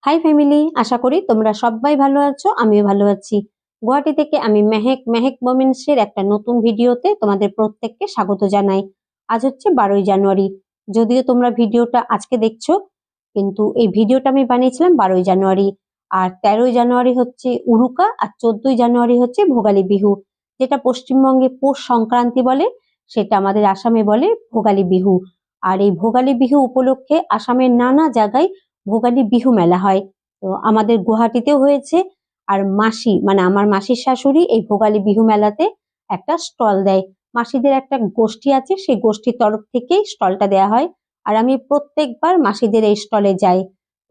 High family, আশা করি তোমরা সবাই ভালো আছো, আমিও ভালো আছি। গুয়াহাটি থেকে আমি মেহেক মেহেক মোমেন্টসের একটা নতুন ভিডিওতে তোমাদের প্রত্যেককে স্বাগত জানাই। আজ হচ্ছে 12ই জানুয়ারি। যদিও তোমরা ভিডিওটা আজকে দেখছো, কিন্তু এই ভিডিওটা আমি বানিয়েছিলাম 12ই জানুয়ারি। আর 13ই জানুয়ারি হচ্ছে উরুকা, আর 14ই জানুয়ারি হচ্ছে ভোগালী বিহু, যেটা পশ্চিমবঙ্গে পৌষ সংক্রান্তি বলে, সেটা আমাদের আসামে বলে ভোগালী বিহু। আর এই ভোগালী বিহু উপলক্ষে আসামের নানা জায়গায় ভোগালী বিহু মেলা হয়। তো আমাদের গুয়াহাটিতেও হয়েছে। আর মাসি মানে আমার মাসির শাশুড়ি এই ভোগালী বিহু মেলাতে একটা স্টল দেয়। মাসিদের একটা গোষ্ঠী আছে, সেই গোষ্ঠীর তরফ থেকেই স্টলটা দেয়া হয়। আর আমি প্রত্যেকবার মাসিদের এই স্টলে যাই।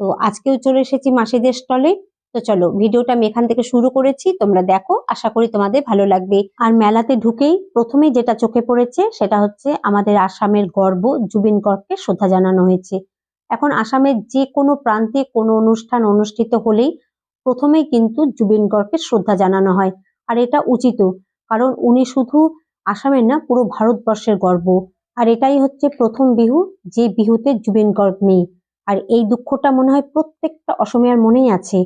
তো আজকেও চলে এসেছি মাসিদের স্টলে। তো চলো, ভিডিওটা আমি এখান থেকে শুরু করেছি, তোমরা দেখো, আশা করি তোমাদের ভালো লাগবে। আর মেলাতে ঢুকেই প্রথমেই যেটা চোখে পড়েছে সেটা হচ্ছে আমাদের আসামের গর্ব জুবিন গর্গকে শ্রদ্ধা জানানো হয়েছে। এখন আসামের যে কোনো প্রান্তে কোনো অনুষ্ঠান অনুষ্ঠিত হলেই প্রথমেই কিন্তু জুবিন গর্গকে শ্রদ্ধা জানানো হয়। আর এটা উচিত, কারণ উনি শুধু আসামের না, পুরো ভারতবর্ষের গর্ব। আর এটাই হচ্ছে প্রথম বিহু যে বিহুতে জুবিন গর্গ নেই। আর এই দুঃখটা মনে হয় প্রত্যেকটা অসমীয়ার মনেই আছে।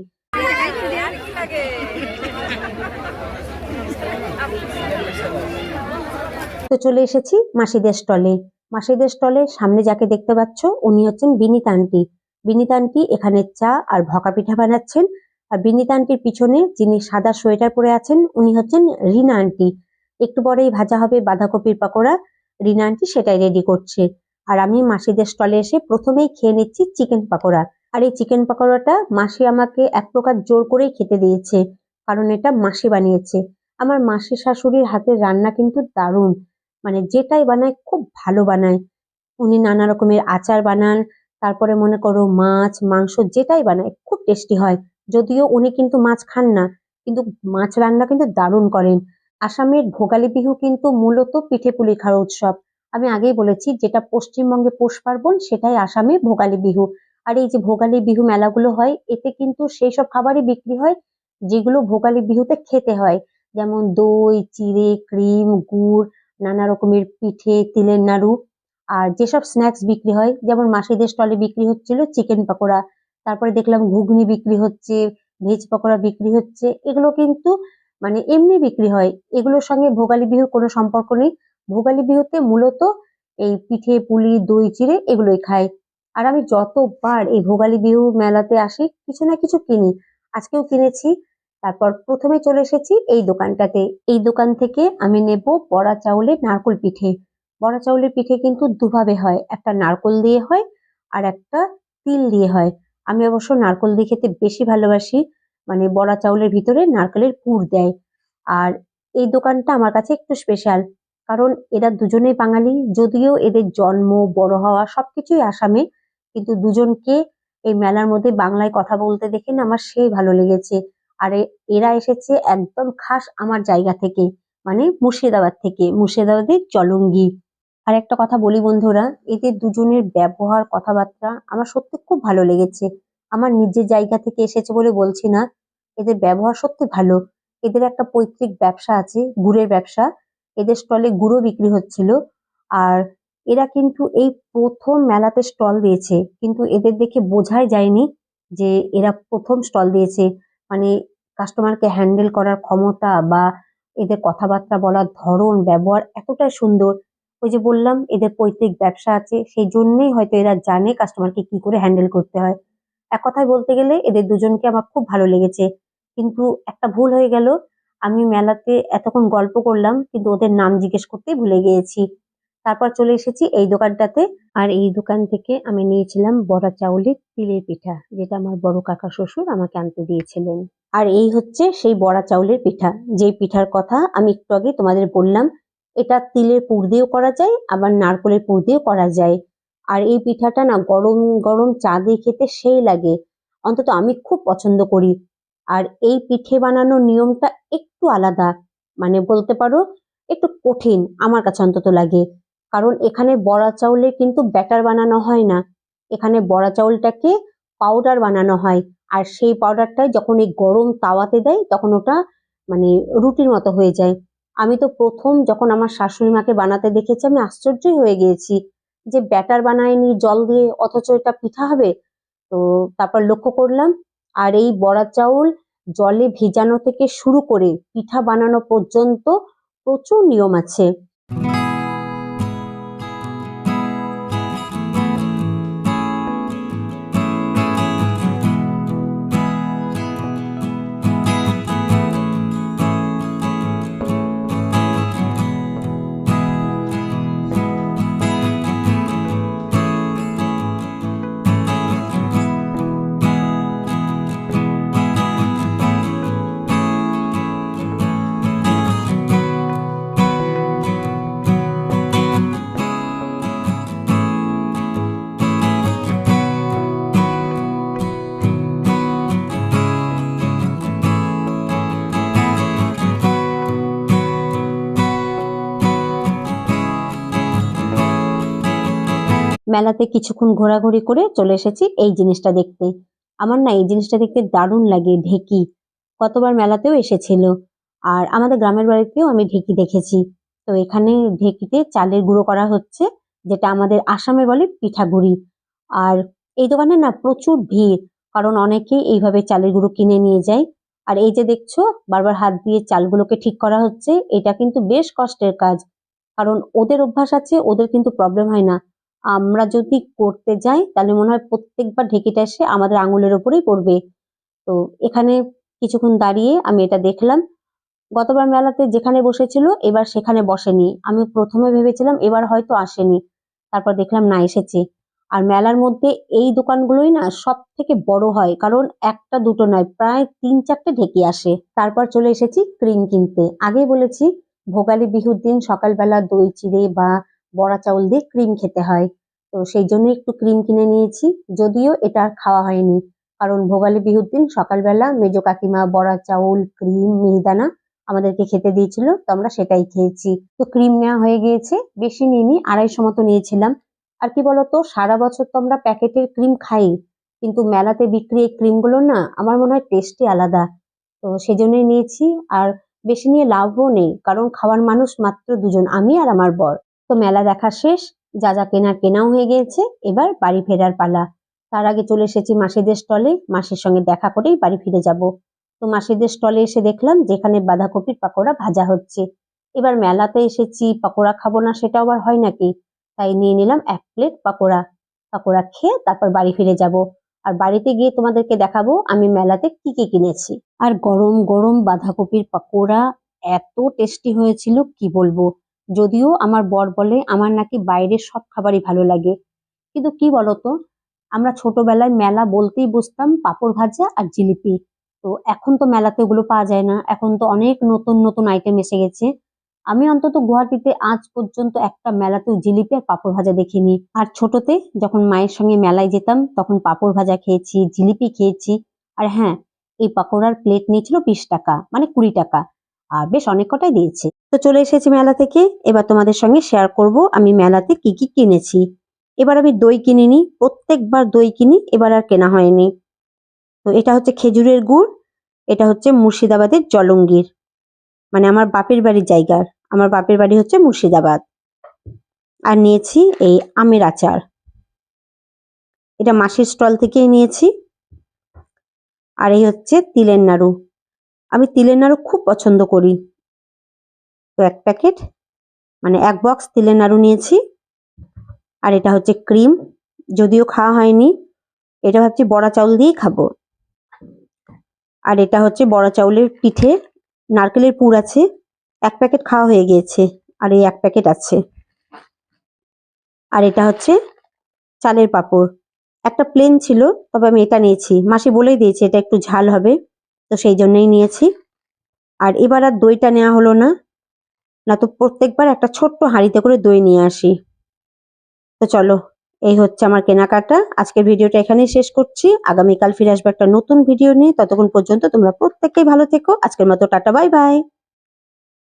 তো চলে এসেছি মাসিদের স্টলে। মাসিদের স্টলে সামনে যাকে দেখতে পাচ্ছ উনি হচ্ছেন বিনীতা আন্টি। বিনীতা আন্টি এখানে চা আর ভকা পিঠা বানাচ্ছেন। আর বিনীতা আন্টির পিছনে যিনি সাদা সোয়েটার পরে আছেন উনি হচ্ছেন রিনা আন্টি। একটু পরেই ভাজা হবে বাঁধাকপির পাকোড়া। রিনা আন্টি সেটাই রেডি করছে। আর আমি মাসিদের স্টলে এসে প্রথমেই খেয়ে নিচ্ছি চিকেন পাকোড়া। আর এই চিকেন পাকোড়াটা মাসি আমাকে এক প্রকার জোর করেই খেতে দিয়েছে, কারণ এটা মাসি বানিয়েছে। আমার মাসি শাশুড়ির হাতের রান্না কিন্তু দারুণ, মানে যেটাই বানায় খুব ভালো বানায়। উনি নানা রকমের আচার বানান, তারপরে মনে করো মাছ মাংস যেটাই বানায় খুব টেস্টি হয়। যদিও উনি কিন্তু মাছ খান না, কিন্তু মাছ রান্না কিন্তু দারুণ করেন। আসামের ভোগালী বিহু কিন্তু মূলত পিঠে পুলি খাওয়ার উৎসব। আমি আগেই বলেছি, যেটা পশ্চিমবঙ্গে পৌষ পার্বণ সেটাই আসামে ভোগালী বিহু। আর এই যে ভোগালী বিহু মেলাগুলো হয়, এতে কিন্তু সেই সব খাবারই বিক্রি হয় যেগুলো ভোগালী বিহুতে খেতে হয়। যেমন দই, চিড়ে, ক্রিম, গুড়, নানা রকমের পিঠে, তিলের নাড়ু। আর যেসব স্ন্যাক্স বিক্রি হয়, যেমন মাসিদের স্টলে বিক্রি হচ্ছিল চিকেন পকোড়া, তারপরে দেখলাম ঘুগনি বিক্রি হচ্ছে, ভেজ পকোড়া বিক্রি হচ্ছে। এগুলো কিন্তু মানে এমনি বিক্রি হয়, এগুলোর সঙ্গে ভোগালী বিহুর কোনো সম্পর্ক নেই। ভোগালী বিহুতে মূলত এই পিঠে পুলি দই চিড়ে এগুলোই খায়। আর আমি যতবার এই ভোগালী বিহু মেলাতে আসি কিছু না কিছু কিনি, আজকেও কিনেছি। তারপর প্রথমে চলে এসেছি এই দোকানটাতে। এই দোকান থেকে আমি নেব বড়া চাউলের নারকোল পিঠে। বড়া চাউলের পিঠে কিন্তু দুভাবে হয়, একটা নারকোল দিয়ে হয় আর একটা তিল দিয়ে হয়। আমি অবশ্য নারকোল দিয়ে খেতে বেশি ভালোবাসি, মানে বড়া চাউলের ভিতরে নারকেলের পুর দেয়। আর এই দোকানটা আমার কাছে একটু স্পেশাল, কারণ এরা দুজনেই বাঙালি। যদিও এদের জন্ম বড় হওয়া সবকিছুই আসামে, কিন্তু দুজনকে এই মেলার মধ্যে বাংলায় কথা বলতে দেখে না আমার সেই ভালো লেগেছে। আর এরা এসেছে একদম খাস আমার জায়গা থেকে, মানে মুর্শিদাবাদ থেকে, মুর্শিদাবাদের জলঙ্গি। আর একটা কথা বলি বন্ধুরা, এদের দুজনের ব্যবহার কথাবার্তা আমার সত্যি খুব ভালো লেগেছে। আমার নিজের জায়গা থেকে এসেছে বলে বলছি না, এদের ব্যবহার সত্যি ভালো। এদের একটা পৈতৃক ব্যবসা আছে, গুড়ের ব্যবসা। এদের স্টলে গুঁড়ো বিক্রি হচ্ছিল। আর এরা কিন্তু এই প্রথম মেলাতে স্টল দিয়েছে, কিন্তু এদের দেখে বোঝাই যায়নি যে এরা প্রথম স্টল দিয়েছে। মানে কাস্টমারকে হ্যান্ডেল করার ক্ষমতা বা এদের কথাবার্তা বলার ধরন ব্যবহার এতটাই সুন্দর। ওই যে বললাম এদের পৈতৃক ব্যবসা আছে, সেই জন্যই হয়তো এরা জানে কাস্টমারকে কি করে হ্যান্ডেল করতে হয়। এক কথায় বলতে গেলে এদের দুজনকে আমার খুব ভালো লেগেছে। কিন্তু একটা ভুল হয়ে গেল, আমি মেলাতে এতক্ষণ গল্প করলাম কিন্তু ওদের নাম জিজ্ঞেস করতেই ভুলে গিয়েছি। তারপর চলে এসেছি এই দোকানটাতে। আর এই দোকান থেকে আমি নিয়েছিলাম বড়া চাউলের তিলের পিঠা, যেটা আমার বড় কাকা শ্বশুর আমাকে আনতে দিয়েছিলেন। আর এই হচ্ছে সেই বড়া চাউলের পিঠা, যেই পিঠার কথা আমি একটু আগে তোমাদের বললাম। এটা তিলের পুর দিয়েও করা যায়, আবার নারকেলের পুর দিয়েও করা যায়। আর এই পিঠাটা না গরম গরম চা দিয়ে খেতে সেই লাগে, অন্তত আমি খুব পছন্দ করি। আর এই পিঠে বানানোর নিয়মটা একটু আলাদা, মানে বলতে পারো একটু কঠিন আমার কাছে অন্তত লাগে। কারণ এখানে বড়া চাউলের কিন্তু ব্যাটার বানানো হয় না, এখানে বড়া চাউলটাকে পাউডার বানানো হয়। আর সেই পাউডারটা যখন এই গরম তাওয়াতে দেয় তখন ওটা মানে রুটির মতো হয়ে যায়। আমি তো প্রথম যখন আমার শাশুড়ি মাকে বানাতে দেখেছি আমি আশ্চর্যই হয়ে গিয়েছি যে ব্যাটার বানায়নি জল দিয়ে, অথচ এটা পিঠা হবে। তো তারপর লক্ষ্য করলাম, আর এই বড়া চাউল জলে ভিজানো থেকে শুরু করে পিঠা বানানো পর্যন্ত প্রচুর নিয়ম আছে। মেলাতে কিছুক্ষণ ঘোরাঘুরি করে চলে এসেছি এই জিনিসটা দেখতে। আমার না এই জিনিসটা দেখতে দারুণ লাগে, ঢেঁকি। কতবার মেলাতেও এসেছিল, আর আমাদের গ্রামের বাড়িতেও আমি ঢেঁকি দেখেছি। তো এখানে ঢেঁকিতে চালের গুঁড়ো করা হচ্ছে, যেটা আমাদের আসামে বলে পিঠাগুড়ি। আর এই দোকানে না প্রচুর ভিড়, কারণ অনেকেই এইভাবে চালের গুঁড়ো কিনে নিয়ে যায়। আর এই যে দেখছো বারবার হাত দিয়ে চালগুলোকে ঠিক করা হচ্ছে, এটা কিন্তু বেশ কষ্টের কাজ। কারণ ওদের অভ্যাস আছে, ওদের কিন্তু প্রবলেম হয় না। আমরা যদি করতে যাই তাহলে মনে হয় প্রত্যেকবার ঢেঁকিটা এসে আমাদের আঙুলের ওপরেই পড়বে। তো এখানে কিছুক্ষণ দাঁড়িয়ে আমি এটা দেখলাম। গতবার মেলাতে যেখানে বসেছিল এবার সেখানে বসেনি। আমি প্রথমে ভেবেছিলাম এবার হয়তো আসেনি, তারপর দেখলাম না, এসেছে। আর মেলার মধ্যে এই দোকানগুলোই না সব থেকে বড় হয়, কারণ একটা দুটো নয়, প্রায় 3-4টে ঢেঁকি আসে। তারপর চলে এসেছি ক্রিম কিনতে। আগেই বলেছি ভোগালী বিহুর দিন সকালবেলা দই চিড়ে বা বড়া চাউল দিয়ে ক্রিম খেতে হয়। তো সেই জন্য একটু ক্রিম কিনে নিয়েছি, যদিও এটা আর খাওয়া হয়নি, কারণ ভোগালী বিহুর দিন সকালবেলা মেজো কাকিমা বড়া চাউল ক্রিম মিহিদানা আমাদেরকে খেতে দিয়েছিল, তো আমরা সেটাই খেয়েছি। তো ক্রিম নেওয়া হয়ে গিয়েছে, বেশি নিইনি, 250 মতো নিয়েছিলাম। আর কি বলতো, সারা বছর তো আমরা প্যাকেটের ক্রিম খাই, কিন্তু মেলাতে বিক্রি এই ক্রিমগুলো না আমার মনে হয় টেস্টই আলাদা। তো সেজন্যই নিয়েছি। আর বেশি নিয়ে লাভও নেই, কারণ খাওয়ার মানুষ মাত্র দুজন, আমি আর আমার বর। তো মেলা দেখা শেষ, যা যা কেনার কেনাও হয়ে গিয়েছে, এবার বাড়ি ফেরার পালা। তার আগে চলে এসেছি মাসিদের স্টলে, মাসির সঙ্গে দেখা করেই বাড়ি ফিরে যাব। তো মাসিদের স্টলে এসে দেখলাম যেখানে বাঁধাকপির পাকোড়া ভাজা হচ্ছে। এবার মেলাতে এসেছি, পাকোড়া খাবো না সেটা আবার হয় নাকি? তাই নিয়ে নিলাম 1 প্লেট পাকোড়া। পাকোড়া খেয়ে তারপর বাড়ি ফিরে যাব। আর বাড়িতে গিয়ে তোমাদেরকে দেখাবো আমি মেলাতে কি কি কিনেছি। আর গরম গরম বাঁধাকপির পাকোড়া এত টেস্টি হয়েছিল কি বলবো। যদিও আমার বর বলে আমার নাকি বাইরের সব খাবারই ভালো লাগে, কিন্তু কি বলতো, আমরা ছোটবেলায় মেলা বলতেই বুঝতাম পাঁপড় ভাজা আর জিলিপি। তো এখন তো মেলাতে ওগুলো পাওয়া যায় না, এখন তো অনেক নতুন নতুন আইটেম এসে গেছে। আমি অন্তত গুয়াহাটিতে আজ পর্যন্ত একটা মেলাতেও জিলিপি আর পাঁপড় ভাজা দেখিনি। আর ছোটতে যখন মায়ের সঙ্গে মেলায় যেতাম তখন পাঁপড় ভাজা খেয়েছি, জিলিপি খেয়েছি। আর হ্যাঁ, এই পাকোড়ার প্লেট নিয়েছিল 20 টাকা, মানে 20 টাকা। আর বেশ অনেক কটাই দিয়েছে। তো চলে এসেছি মেলা থেকে, এবার তোমাদের সঙ্গে শেয়ার করব আমি মেলাতে কি কি কিনেছি। এবার আমি দই কিনিনি, প্রত্যেকবার দই কিনি, এবার আর কেনা হয়নি। তো এটা হচ্ছে খেজুরের গুড়, এটা হচ্ছে মুর্শিদাবাদের জলঙ্গির, মানে আমার বাপের বাড়ির জায়গার। আমার বাপের বাড়ি হচ্ছে মুর্শিদাবাদ। আর নিয়েছি এই আমের আচার, এটা মাসির স্টল থেকেই নিয়েছি। আর এই হচ্ছে তিলের নাড়ু, আমি তিলের নাড়ু খুব পছন্দ করি। তো 1 প্যাকেট, মানে 1 বক্স তিলের নাড়ু নিয়েছি। আর এটা হচ্ছে ক্রিম, যদিও খাওয়া হয়নি, এটা ভাবছি বড়া চাউল দিয়েই খাবো। আর এটা হচ্ছে বড়া চাউলের পিঠে, নারকেলের পুর আছে, 1 প্যাকেট খাওয়া হয়ে গিয়েছে, আর এই 1 প্যাকেট আছে। আর এটা হচ্ছে চালের পাঁপড়, একটা প্লেন ছিল, তবে আমি এটা নিয়েছি, মাসি বলেই দিয়েছে এটা একটু ঝাল হবে, তো সেই জন্যই নিয়েছি। আর এবার আর দইটা নেওয়া হলো না, না তো প্রত্যেকবার একটা ছোট্ট হাঁড়িতে করে দই নিয়ে আসি। তো চলো, এই হচ্ছে আমার কেনাকাটা। আজকের ভিডিওটা এখানেই শেষ করছি, আগামীকাল ফিরে আসবো একটা নতুন ভিডিও নিয়ে। ততক্ষণ পর্যন্ত তোমরা প্রত্যেকেই ভালো থেকো। আজকের মতো টাটা, বাই বাই।